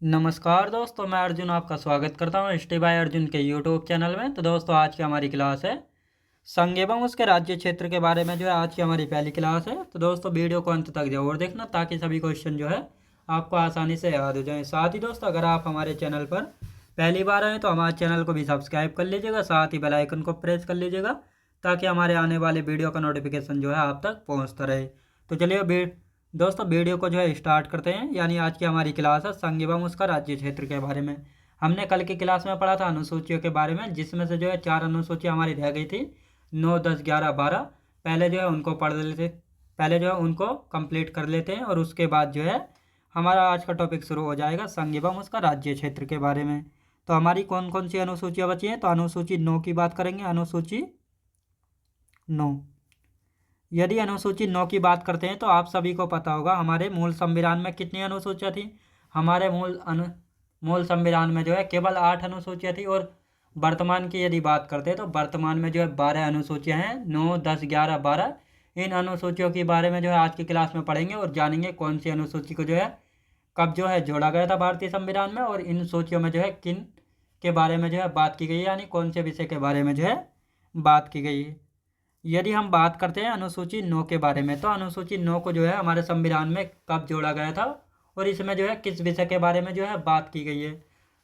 नमस्कार दोस्तों, मैं अर्जुन आपका स्वागत करता हूँ स्टे बाय अर्जुन के यूट्यूब चैनल में। तो दोस्तों, आज की हमारी क्लास है संघ एवं उसके राज्य क्षेत्र के बारे में। आज की हमारी पहली क्लास है। तो दोस्तों, वीडियो को अंत तक जरूर देखना ताकि सभी क्वेश्चन आपको आसानी से याद हो जाए। साथ ही दोस्तों, अगर आप हमारे चैनल पर पहली बार आए तो हमारे चैनल को भी सब्सक्राइब कर लीजिएगा, साथ ही बेल आइकन को प्रेस कर लीजिएगा ताकि हमारे आने वाले वीडियो का नोटिफिकेशन आप तक पहुँचता रहे। तो चलिए दोस्तों, वीडियो को स्टार्ट करते हैं। आज की हमारी क्लास है संघ एवं उसका राज्य क्षेत्र के बारे में। हमने कल की क्लास में पढ़ा था अनुसूचियों के बारे में, जिसमें से चार अनुसूचियाँ हमारी रह गई थी, 9, 10, 11, 12। पहले उनको पढ़ लेते, पहले उनको कंप्लीट कर लेते हैं और उसके बाद हमारा आज का टॉपिक शुरू हो जाएगा संघ एवं उसका राज्य क्षेत्र के बारे में। तो हमारी कौन कौन सी अनुसूचियाँ बची हैं? तो अनुसूची 9 की बात करेंगे। अनुसूची 9, यदि अनुसूची 9 की बात करते हैं तो आप सभी को पता होगा हमारे मूल संविधान में कितनी अनुसूचियाँ थी। हमारे मूल संविधान में केवल 8 अनुसूचियाँ थी। और वर्तमान की यदि बात करते हैं तो वर्तमान में 12 अनुसूचियाँ हैं, 9, 10, 11, 12। इन अनुसूचियों के बारे में आज की क्लास में पढ़ेंगे और जानेंगे कौन सी अनुसूची को कब जोड़ा गया था भारतीय संविधान में, और इन सूचियों में किन के बारे में बात की गई है, यानी कौन से विषय के बारे में बात की गई है। यदि हम बात करते हैं अनुसूची 9 के बारे में, तो अनुसूची 9 को हमारे संविधान में कब जोड़ा गया था और इसमें किस विषय के बारे में बात की गई है।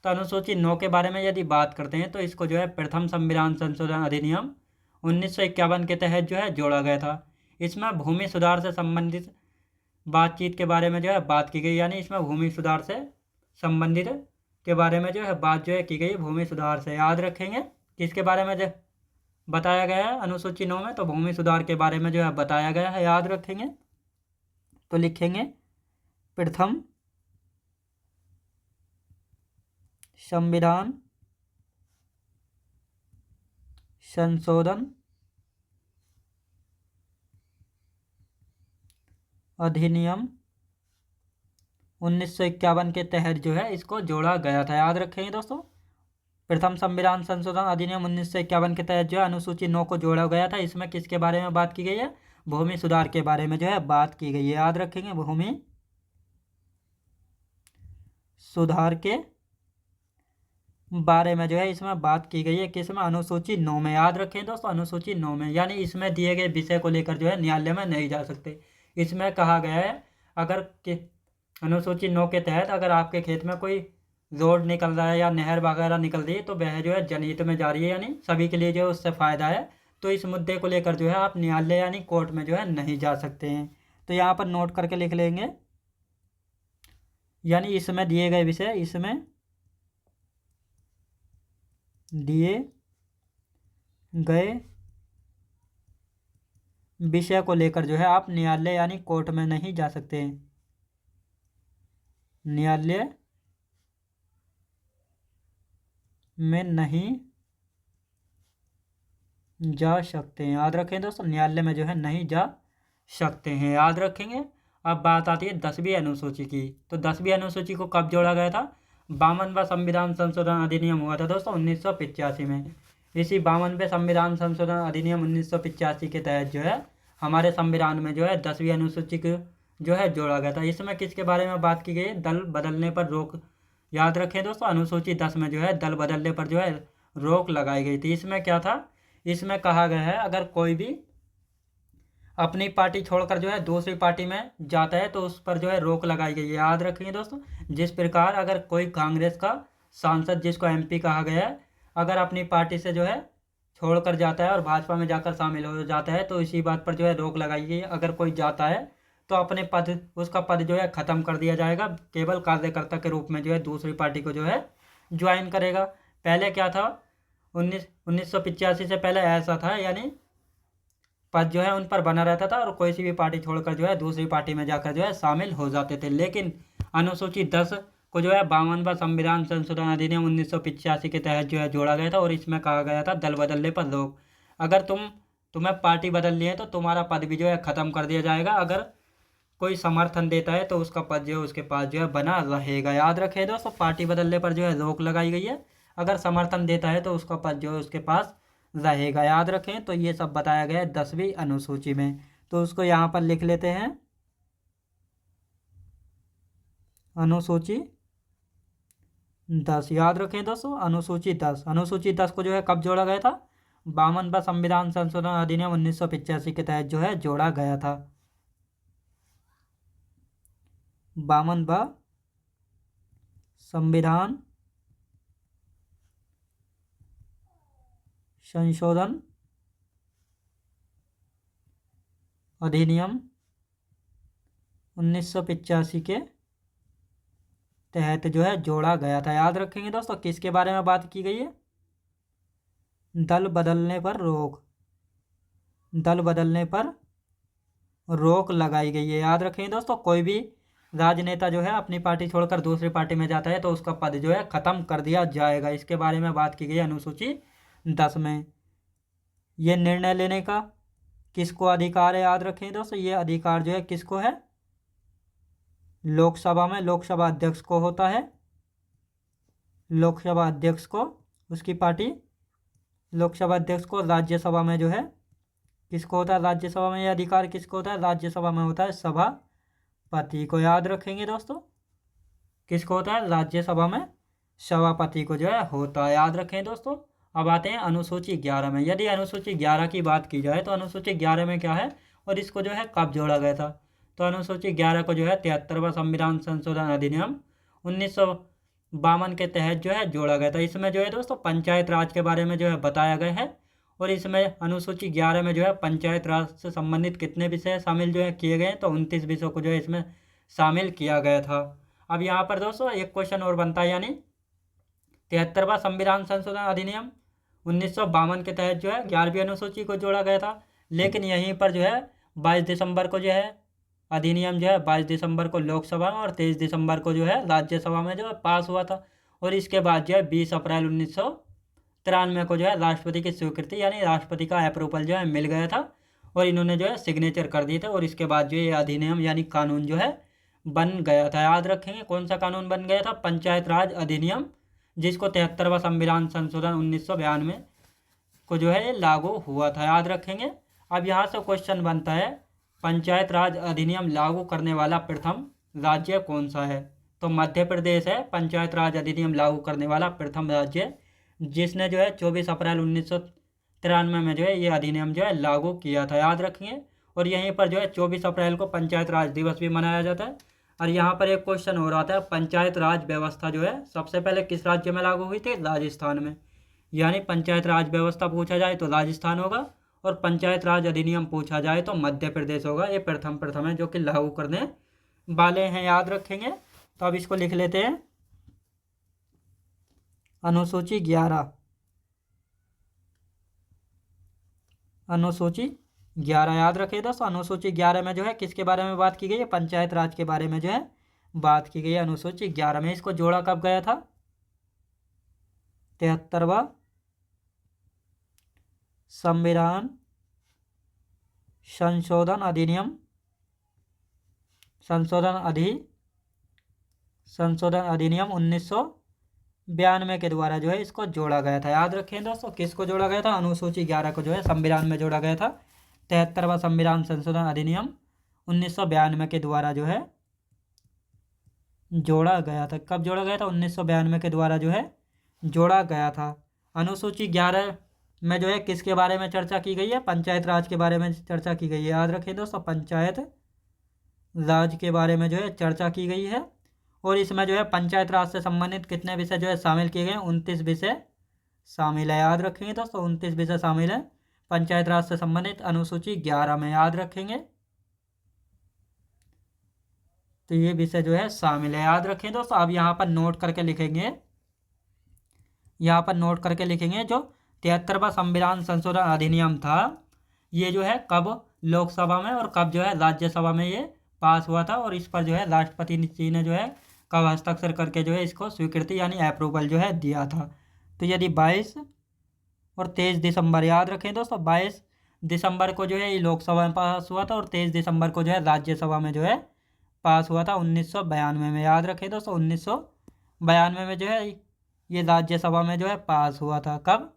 तो अनुसूची 9 के बारे में यदि बात करते हैं तो इसको प्रथम संविधान संशोधन अधिनियम 1951 के तहत जोड़ा गया था। इसमें भूमि सुधार से संबंधित बातचीत के बारे में बात की गई, यानी इसमें भूमि सुधार से संबंधित के बारे में बात की गई। भूमि सुधार से याद रखेंगे किसके बारे में बताया गया है अनुसूची 9 में, तो भूमि सुधार के बारे में बताया गया है, याद रखेंगे। तो लिखेंगे प्रथम संविधान संशोधन अधिनियम 1951 के तहत इसको जोड़ा गया था, याद रखेंगे दोस्तों। प्रथम संविधान संशोधन अधिनियम 1951 के तहत अनुसूची 9 को जोड़ा गया था। इसमें किसके बारे में बात की गई है? भूमि सुधार के बारे में बात की गई है, याद रखेंगे। भूमि सुधार के बारे में इसमें बात की गई है, किसमें? अनुसूची 9 में, याद रखें दोस्तों। अनुसूची 9 में, यानी इसमें दिए गए विषय को लेकर न्यायालय में नहीं जा सकते। इसमें कहा गया है अगर अनुसूची 9 के तहत अगर आपके खेत में कोई रोड निकल रहा है या नहर वगैरह निकल रही है तो वह जनहित में जा रही है, यानी सभी के लिए उससे फ़ायदा है। तो इस मुद्दे को लेकर आप न्यायालय यानी कोर्ट में नहीं जा सकते हैं। तो यहाँ पर नोट करके लिख लेंगे, यानी इसमें दिए गए विषय, इसमें दिए गए विषय को लेकर आप न्यायालय यानी कोर्ट में नहीं जा सकते हैं। न्यायालय में नहीं जा सकते हैं, याद रखें दोस्तों। न्यायालय में नहीं जा सकते हैं, याद रखेंगे। अब बात आती है 10वीं अनुसूची की। तो 10वीं अनुसूची को कब जोड़ा गया था? 52वां संविधान संशोधन अधिनियम हुआ था दोस्तों 1985 में। इसी 52वें संविधान संशोधन अधिनियम 1985 के तहत हमारे संविधान में 10वीं अनुसूची को जोड़ा गया था। इसमें किसके बारे में बात की गई है? दल बदलने पर रोक, याद रखें दोस्तों। अनुसूची 10 में दल बदलने पर रोक लगाई गई थी। इसमें क्या था? इसमें कहा गया है अगर कोई भी अपनी पार्टी छोड़कर दूसरी पार्टी में जाता है तो उस पर रोक लगाई गई है, याद रखेंगे दोस्तों। जिस प्रकार अगर कोई कांग्रेस का सांसद, जिसको एमपी कहा गया है, अगर अपनी पार्टी से छोड़कर जाता है और भाजपा में जाकर शामिल हो जाता है तो इसी बात पर रोक लगाई गई है। अगर कोई जाता है तो अपने पद, उसका पद ख़त्म कर दिया जाएगा, केवल कार्यकर्ता के रूप में दूसरी पार्टी को ज्वाइन करेगा। पहले क्या था? 1985 से पहले ऐसा था, यानी पद उन पर बना रहता था और कोई सी भी पार्टी छोड़कर दूसरी पार्टी में जाकर शामिल हो जाते थे। लेकिन अनुसूची 10 को 52वां संविधान संशोधन अधिनियम 1985 के तहत जोड़ा गया था और इसमें कहा गया था दल बदलने पर रोक। अगर तुम्हें पार्टी बदलनी है तो तुम्हारा पद भी ख़त्म कर दिया जाएगा। अगर कोई समर्थन देता है तो उसका पद उसके पास बना रहेगा, याद रखें दोस्तों। पार्टी बदलने पर रोक लगाई गई है। अगर समर्थन देता है तो उसका पद उसके पास रहेगा, याद रखें। तो ये सब बताया गया है 10वीं अनुसूची में। तो उसको यहाँ पर लिख लेते हैं। अनुसूची 10 याद रखें दोस्तों। अनुसूची 10, अनुसूची 10 को जो है कब जोड़ा गया था? 52वां संविधान संशोधन अधिनियम 1985 के तहत जो है जोड़ा गया था। 52वां संविधान संशोधन अधिनियम 1985 के तहत जो है जोड़ा गया था। याद रखेंगे दोस्तों। किसके बारे में बात की गई है? दल बदलने पर रोक, दल बदलने पर रोक लगाई गई है। याद रखेंगे दोस्तों। कोई भी राजनेता जो है अपनी पार्टी छोड़कर दूसरी पार्टी में जाता है तो उसका पद जो है खत्म कर दिया जाएगा। इसके बारे में बात की गई है अनुसूची 10 में। ये निर्णय लेने का किसको अधिकार है? याद रखें दोस्तों। ये अधिकार जो है किसको है? लोकसभा में लोकसभा अध्यक्ष को होता है। लोकसभा अध्यक्ष को, उसकी पार्टी लोकसभा अध्यक्ष को। राज्यसभा में जो है किसको होता है? राज्यसभा में ये अधिकार किसको होता है? राज्यसभा में होता है सभापति को। याद रखेंगे दोस्तों। किसको होता है? राज्यसभा में सभापति को जो है होता है। याद रखें दोस्तों। अब आते हैं अनुसूची 11 में। यदि अनुसूची 11 की बात की जाए तो अनुसूची 11 में क्या है और इसको जो है कब जोड़ा गया था? तो अनुसूची 11 को जो है 73वां संविधान संशोधन अधिनियम 1952 के तहत जो है जोड़ा गया था। इसमें जो है दोस्तों पंचायत राज के बारे में जो है बताया गया है और इसमें अनुसूची 11 में जो है पंचायत राज से संबंधित कितने विषय शामिल जो है किए गए हैं? तो 29 विषयों को जो है इसमें शामिल किया गया था। अब यहाँ पर दोस्तों एक क्वेश्चन और बनता है, यानी 73वां संविधान संशोधन अधिनियम 1952 के तहत जो है 11वीं अनुसूची को जोड़ा गया था, लेकिन यहीं पर जो है 22 दिसंबर को जो है अधिनियम जो है 22 दिसंबर को लोकसभा में और 23 दिसंबर को जो है राज्यसभा में जो है पास हुआ था। और इसके बाद जो है 20 अप्रैल 1993 को जो है राष्ट्रपति की स्वीकृति यानी राष्ट्रपति का अप्रूवल जो है मिल गया था और इन्होंने जो है सिग्नेचर कर दिए थे और इसके बाद जो ये अधिनियम यानी कानून जो है बन गया था। याद रखेंगे कौन सा कानून बन गया था? पंचायत राज अधिनियम, जिसको 73वां संविधान संशोधन 1992 को जो है लागू हुआ था। याद रखेंगे। अब यहाँ से क्वेश्चन बनता है, पंचायत राज अधिनियम लागू करने वाला प्रथम राज्य कौन सा है? तो मध्य प्रदेश है पंचायत राज अधिनियम लागू करने वाला प्रथम राज्य, जिसने जो है 24 अप्रैल 1993 में जो है ये अधिनियम जो है लागू किया था। याद रखेंगे। और यहीं पर जो है 24 अप्रैल को पंचायत राज दिवस भी मनाया जाता है। और यहाँ पर एक क्वेश्चन हो रहा था, पंचायत राज व्यवस्था जो है सबसे पहले किस राज्य में लागू हुई थी? राजस्थान में। यानी पंचायत राज व्यवस्था पूछा जाए तो राजस्थान होगा और पंचायत राज अधिनियम पूछा जाए तो मध्य प्रदेश होगा। ये प्रथम है जो कि लागू करने वाले हैं। याद रखेंगे। तो अब इसको लिख लेते हैं। अनुसूची 11, अनुसूची 11 याद रखिए दोस्तों। अनुसूची 11 में जो है किसके बारे में बात की गई है? पंचायत राज के बारे में जो है बात की गई है अनुसूची 11 में। इसको जोड़ा कब गया था? 73वां संविधान संशोधन अधिनियम संशोधन अधिनियम 1992 के द्वारा जो है इसको जोड़ा गया था। याद रखें दोस्तों। किसको जोड़ा गया था? अनुसूची 11 को जो है संविधान में जोड़ा गया था। 73वां संविधान संशोधन अधिनियम 1992 के द्वारा जो है जोड़ा गया था। कब जोड़ा गया था? 1992 के द्वारा जो है जोड़ा गया था। अनुसूची 11 में जो है किसके बारे में चर्चा की गई है? पंचायत राज के बारे में चर्चा की गई है। याद रखें दोस्तों। पंचायत राज के बारे में जो है चर्चा की गई है और इसमें जो है पंचायत राज से संबंधित कितने विषय जो है शामिल किए गए? 29 विषय शामिल है। याद रखेंगे दोस्तों। 29 विषय शामिल है पंचायत राज से संबंधित अनुसूची 11 में। याद रखेंगे। तो ये विषय जो है शामिल है। याद रखें दोस्तों। अब यहाँ पर नोट करके लिखेंगे, यहाँ पर नोट करके लिखेंगे जो 73वां संविधान संशोधन अधिनियम था ये जो है कब लोकसभा में और कब जो है राज्यसभा में ये पास हुआ था और इस पर जो है राष्ट्रपति जी ने जो है कब हस्ताक्षर करके जो है इसको स्वीकृति यानी अप्रूवल जो है दिया था। तो यदि 22 और 23 दिसंबर, याद रखें दोस्तों, 22 दिसंबर को जो है ये लोकसभा में पास हुआ था और 23 दिसंबर को जो है राज्यसभा में जो है पास हुआ था 1992 में। याद रखें दोस्तों। 1992 में जो है ये राज्यसभा में जो है पास हुआ था। कब?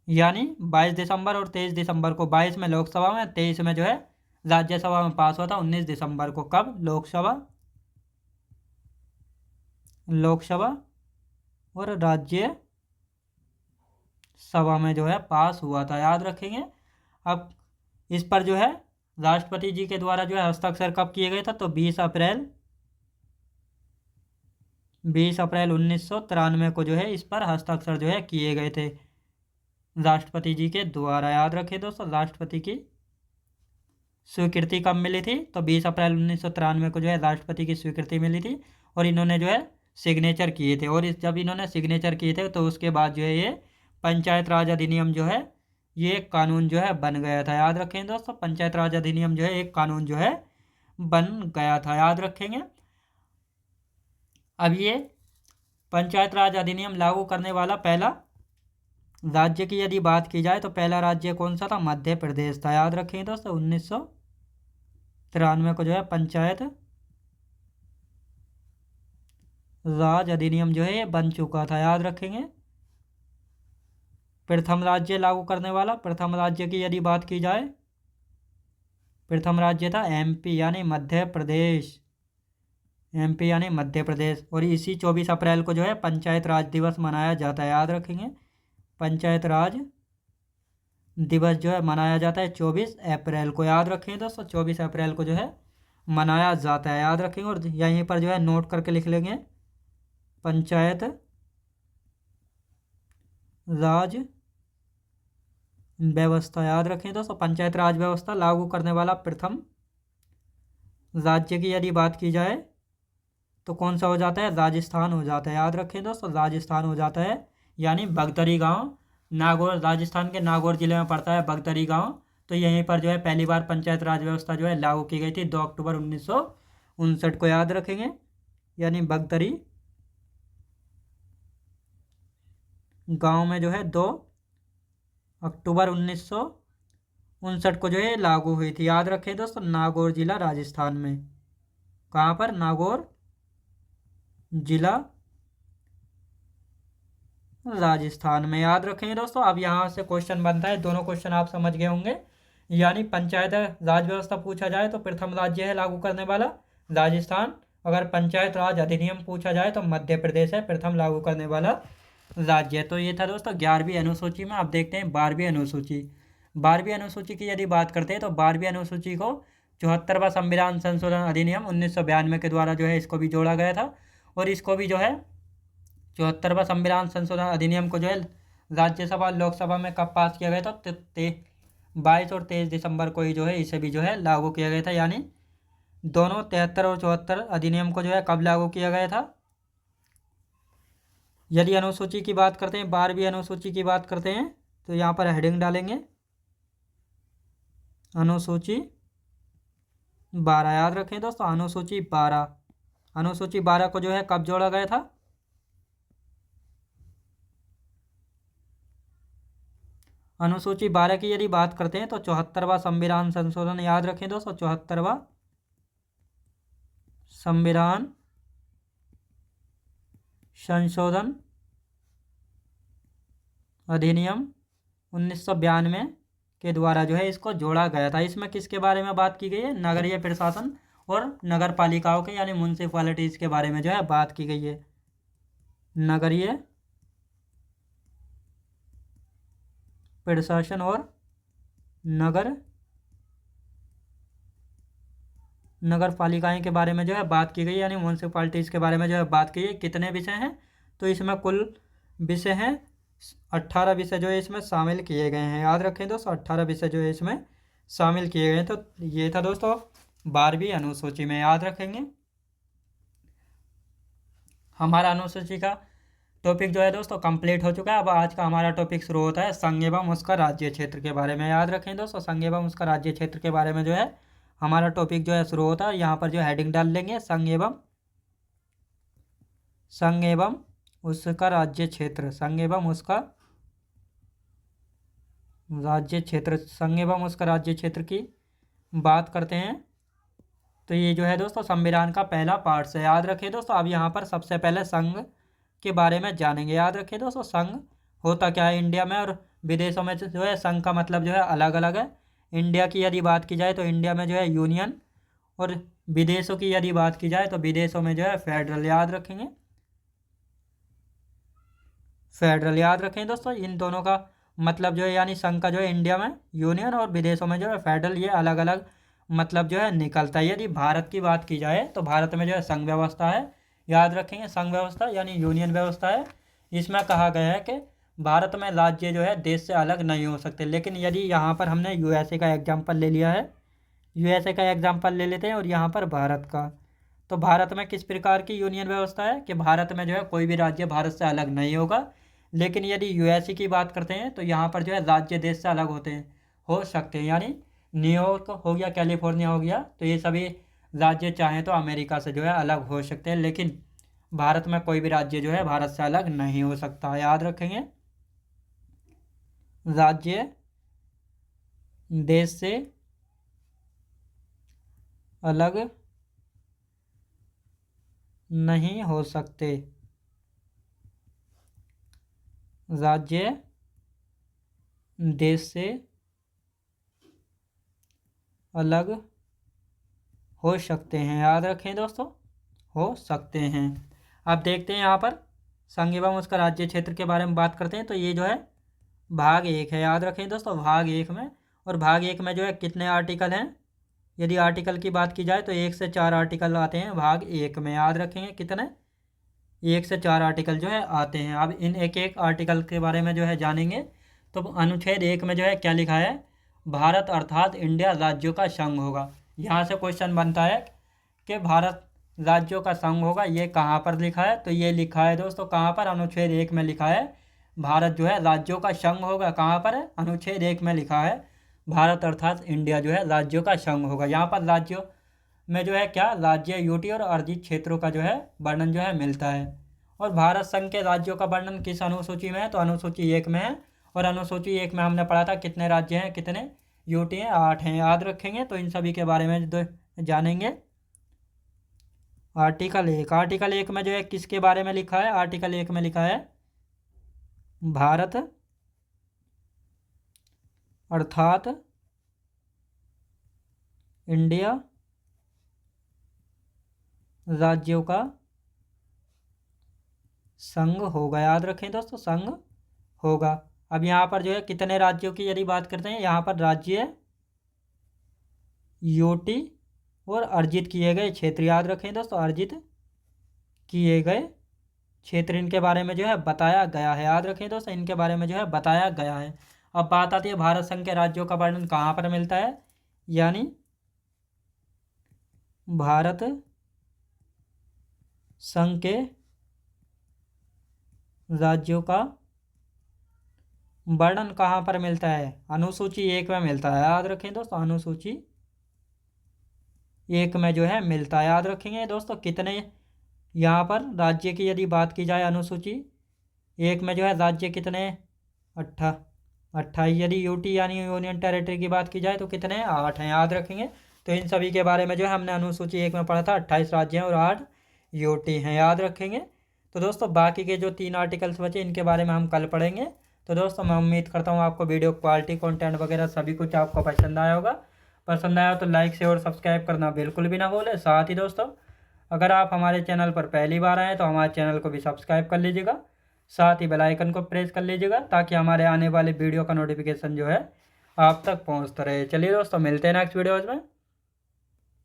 यानी 22 दिसंबर और 23 दिसंबर को। 22 में लोकसभा में, 23 में जो है राज्यसभा में पास हुआ था 19 दिसंबर को। कब? लोकसभा लोकसभा और राज्य सभा में जो है पास हुआ था, याद रखेंगे। अब इस पर जो है राष्ट्रपति जी के द्वारा जो है हस्ताक्षर कब किए गए थे, तो 20 अप्रैल 1993 को जो है इस पर हस्ताक्षर जो है किए गए थे राष्ट्रपति जी के द्वारा, याद रखें दोस्तों। राष्ट्रपति की स्वीकृति कब मिली थी, तो 20 अप्रैल 1993 को जो है राष्ट्रपति की स्वीकृति मिली थी और इन्होंने जो है सिग्नेचर किए थे। और जब इन्होंने सिग्नेचर किए थे तो उसके बाद जो है ये पंचायत राज अधिनियम जो है ये एक कानून जो है बन गया था, याद रखें दोस्तों। पंचायत राज अधिनियम जो है एक कानून जो है बन गया था, याद रखेंगे। अब ये पंचायत राज अधिनियम लागू करने वाला पहला राज्य की यदि बात की जाए तो पहला राज्य कौन सा था, मध्य प्रदेश था, याद रखेंगे दोस्तों। 1993 को जो है पंचायत राज अधिनियम जो है ये बन चुका था, याद रखेंगे। प्रथम राज्य लागू करने वाला, प्रथम राज्य की यदि बात की जाए, प्रथम राज्य था एमपी यानी मध्य प्रदेश, एमपी यानी मध्य प्रदेश। और इसी 24 अप्रैल को जो है पंचायत राज दिवस मनाया जाता है, याद रखेंगे। पंचायत राज दिवस जो है मनाया जाता है 24 अप्रैल को, याद रखेंगे दोस्तों। 24 अप्रैल को जो है मनाया जाता है, याद रखेंगे। और यहीं पर जो है नोट करके लिख लेंगे, पंचायत राज व्यवस्था, याद रखें दोस्तों। पंचायत राज व्यवस्था लागू करने वाला प्रथम राज्य की यदि बात की जाए तो कौन सा हो जाता है, राजस्थान हो जाता है, याद रखें दोस्तों। राजस्थान हो जाता है, यानी बगतरी गांव, नागौर, राजस्थान के नागौर जिले में पड़ता है बगतरी गांव। तो यहीं पर जो है पहली बार पंचायत राज व्यवस्था जो है लागू की गई थी 2 अक्टूबर 1959 को, याद रखेंगे। यानी बगतरी गांव में जो है 2 अक्टूबर 1959 को जो है लागू हुई थी, याद रखें दोस्तों। नागौर जिला राजस्थान में, कहाँ पर, नागौर जिला राजस्थान में, याद रखेंगे दोस्तों। अब यहाँ से क्वेश्चन बनता है, दोनों क्वेश्चन आप समझ गए होंगे। यानी पंचायत राज व्यवस्था पूछा जाए तो प्रथम राज्य है लागू करने वाला राजस्थान, अगर पंचायत राज अधिनियम पूछा जाए तो मध्य प्रदेश है प्रथम लागू करने वाला राज्य। तो ये था दोस्तों 11वीं अनुसूची में। अब देखते हैं 12वीं अनुसूची। 12वीं अनुसूची की यदि बात करते हैं तो 12वीं अनुसूची को 74वां संविधान संशोधन अधिनियम 1992 के द्वारा जो है इसको भी जोड़ा गया था। और इसको भी जो है 74वां संविधान संशोधन अधिनियम को जो है राज्यसभा लोकसभा में कब पास किया गया था, 22 और 23 दिसंबर को ही जो है इसे भी जो है लागू किया गया था। यानी दोनों 73 और 74 अधिनियम को जो है कब लागू किया गया था। यदि अनुसूची की बात करते हैं, 12वीं अनुसूची की बात करते हैं तो यहाँ पर हेडिंग डालेंगे अनुसूची 12, याद रखें दोस्तों। अनुसूची 12, अनुसूची 12 को जो है कब जोड़ा गया था, अनुसूची 12 की यदि बात करते हैं तो 74वां संविधान संशोधन, याद रखें दोस्तों। 74वां संविधान संशोधन अधिनियम 1992 के द्वारा जो है इसको जोड़ा गया था। इसमें किसके बारे में बात की गई है, नगरीय प्रशासन और नगर पालिकाओं के यानी म्यूनसिपैलिटीज़ के बारे में जो है बात की गई है। नगरीय प्रशासन और नगर पालिकाएँ के बारे में जो है बात की गई, यानी म्यूनसिपैलिटीज़ के बारे में जो है बात की है। कितने विषय हैं, तो इसमें कुल विषय हैं 18 विषय जो है इसमें शामिल किए गए हैं, याद रखें दोस्तों। 18 विषय जो है इसमें शामिल किए गए हैं। तो ये था दोस्तों 12वीं अनुसूची में, याद रखेंगे। हमारा अनुसूची का टॉपिक जो है दोस्तों कंप्लीट हो चुका है। अब आज का हमारा टॉपिक शुरू होता है संघ एवं उसका राज्य क्षेत्र के बारे में, याद रखें दोस्तों। संघ एवं उसका राज्य क्षेत्र के बारे में जो है हमारा टॉपिक जो है शुरू होता है। यहाँ पर जो हेडिंग डाल लेंगे संघ एवं उसका राज्य क्षेत्र, संघ एवं उसका राज्य क्षेत्र। संघ एवं उसका राज्य क्षेत्र की बात करते हैं तो ये जो है दोस्तों संविधान का पहला पार्ट है, याद रखें दोस्तों। अब यहाँ पर सबसे पहले संघ के बारे में जानेंगे, याद रखें दोस्तों। संघ होता क्या है इंडिया में और विदेशों में जो है संघ का मतलब जो है अलग अलग है। इंडिया की यदि बात की जाए तो इंडिया में जो है यूनियन, और विदेशों की यदि बात की जाए तो विदेशों में जो है फेडरल, याद रखेंगे। फेडरल। याद रखें दोस्तों, इन दोनों का मतलब जो है यानी संघ का जो है इंडिया में यूनियन और विदेशों में जो है फेडरल, ये अलग अलग मतलब जो है निकलता है। यदि भारत की बात की जाए तो भारत में जो है संघ व्यवस्था है। याद रखेंगे, संघ व्यवस्था यानी यूनियन व्यवस्था है। इसमें कहा गया है कि भारत में राज्य जो है देश से अलग नहीं हो सकते। लेकिन यदि यहाँ पर हमने यूएसए का एग्जाम्पल ले लिया है, यूएसए का एग्जाम्पल ले लेते हैं और यहाँ पर भारत का, तो भारत में किस प्रकार की यूनियन व्यवस्था है कि भारत में जो है कोई भी राज्य भारत से अलग नहीं होगा। लेकिन यदि यूएसए की बात करते हैं तो यहाँ पर जो है राज्य देश से अलग होते हैं, हो सकते हैं। यानी न्यूयॉर्क हो गया, कैलिफोर्निया हो गया, तो ये सभी राज्य चाहें तो अमेरिका से जो है अलग हो सकते हैं। लेकिन भारत में कोई भी राज्य जो है भारत से अलग नहीं हो सकता। याद रखेंगे, राज्य देश से अलग नहीं हो सकते, राज्य देश से अलग हो सकते हैं। याद रखें दोस्तों, हो सकते हैं। अब देखते हैं यहाँ पर संघ एवं उसका राज्य क्षेत्र के बारे में बात करते हैं। तो ये जो है भाग 1 है। याद रखें दोस्तों, भाग 1 में, और भाग 1 में जो है कितने आर्टिकल हैं। यदि आर्टिकल की बात की जाए तो 1 से 4 आर्टिकल आते हैं भाग 1 में। याद रखेंगे कितने, 1 से 4 आर्टिकल जो है आते हैं। अब इन एक एक आर्टिकल के बारे में जो है जानेंगे। तो अनुच्छेद 1 में जो है क्या लिखा है, भारत अर्थात इंडिया राज्यों का संघ होगा। यहाँ से क्वेश्चन बनता है कि भारत राज्यों का संघ होगा, ये कहाँ पर लिखा है। तो ये लिखा है दोस्तों कहाँ पर, अनुच्छेद 1 में लिखा है भारत जो है राज्यों का संघ होगा। कहाँ पर है, अनुच्छेद 1 में लिखा है भारत अर्थात इंडिया जो है राज्यों का संघ होगा। यहाँ पर राज्यों में जो है क्या, राज्य, यूटी और अर्जित क्षेत्रों का जो है वर्णन जो है मिलता है। और भारत संघ के राज्यों का वर्णन किस अनुसूची में है, तो अनुसूची 1 में है। और अनुसूची 1 में हमने पढ़ा था कितने राज्य हैं, कितने यूटी हैं, 8 हैं। याद रखेंगे, तो इन सभी के बारे में जानेंगे। आर्टिकल 1, आर्टिकल 1 में जो है किसके बारे में लिखा है, आर्टिकल 1 में लिखा है भारत अर्थात इंडिया राज्यों का संघ होगा। याद रखें दोस्तों, संघ होगा। अब यहाँ पर जो है कितने राज्यों की यदि बात करते हैं, यहाँ पर राज्य, यूटी और अर्जित किए गए क्षेत्र। याद रखें दोस्तों, अर्जित किए गए क्षेत्र, इनके बारे में जो है बताया गया है। याद रखें दोस्तों, इनके बारे में जो है बताया गया है। अब बात आती है भारत संघ के राज्यों का वर्णन कहाँ पर मिलता है, यानी भारत संघ के राज्यों का वर्णन कहाँ पर मिलता है, अनुसूची 1 में मिलता है। याद रखें दोस्तों, अनुसूची 1 में जो है मिलता है। याद रखेंगे दोस्तों, कितने यहाँ पर राज्य की यदि बात की जाए अनुसूची 1 में जो है राज्य कितने, 28। यदि यूटी यानी यूनियन टेरिटरी की बात की जाए तो कितने, 8 हैं। याद रखेंगे, तो इन सभी के बारे में जो है हमने अनुसूची 1 में पढ़ा था, 28 राज्य हैं और 8 यूटी हैं। याद रखेंगे। तो दोस्तों बाकी के जो 3 आर्टिकल्स बचे इनके बारे में हम कल पढ़ेंगे। तो दोस्तों मैं उम्मीद करता हूँ आपको वीडियो क्वालिटी, कंटेंट वगैरह सभी कुछ आपको पसंद आया होगा। पसंद आया तो लाइक शेयर और सब्सक्राइब करना बिल्कुल भी ना भूलें। साथ ही दोस्तों अगर आप हमारे चैनल पर पहली बार आएँ तो हमारे चैनल को भी सब्सक्राइब कर लीजिएगा। साथ ही बेल आइकन को प्रेस कर लीजिएगा ताकि हमारे आने वाले वीडियो का नोटिफिकेशन जो है आप तक पहुँचता रहे। चलिए दोस्तों, मिलते हैं नेक्स्ट वीडियोज़ में।